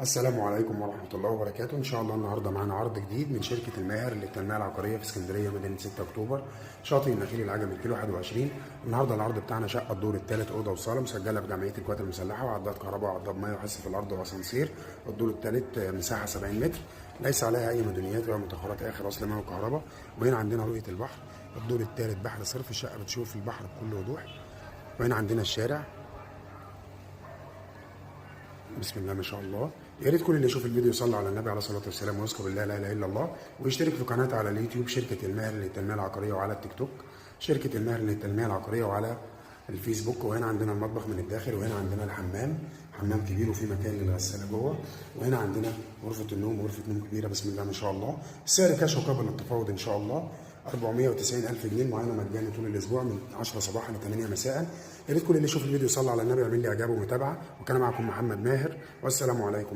السلام عليكم ورحمة الله وبركاته. إن شاء الله النهاردة معانا عرض جديد من شركة الماهر للتنمية العقارية في اسكندرية مدينة 6 أكتوبر، شاطئ النخيل العجمي كيلو 21. النهاردة العرض بتاعنا شقة الدور الثالث، أوضة وصالة، مسجلة بجمعية القوات المسلحة، وعداد كهرباء وعداد مية وحس في الأرض وأسانسير. الدور الثالث مساحة 70 متر، ليس عليها أي مدنيات ولا متأخرات آخر أصل ماء وكهرباء. وهنا عندنا رؤية البحر. الدور الثالث بحر صرف، الشقة بتشوف البحر بكل وضوح. وهنا عندنا الشارع. بسم الله ما شاء الله. يا ريت كل اللي يشوف الفيديو يصلي على النبي عليه الصلاه والسلام ويذكر بالله لا اله الا الله، ويشترك في قناتي على اليوتيوب شركه الماهر للتنميه العقاريه، وعلى التيك توك شركه الماهر للتنميه العقاريه، وعلى الفيسبوك. وهنا عندنا المطبخ من الداخل، وهنا عندنا الحمام، حمام كبير وفي مكان للغساله جوه. وهنا عندنا غرفه النوم، غرفه نوم كبيره بسم الله ما شاء الله. السعر كاش وقابل للتفاوض ان شاء الله. 490,000 جنيه، معانا مجاني طول الاسبوع من 10 صباحا ل 8 مساء. يا ريت كل اللي يشوف الفيديو يصلي على النبي ويعمل لي اعجاب ومتابعه. وكان معكم محمد ماهر، والسلام عليكم.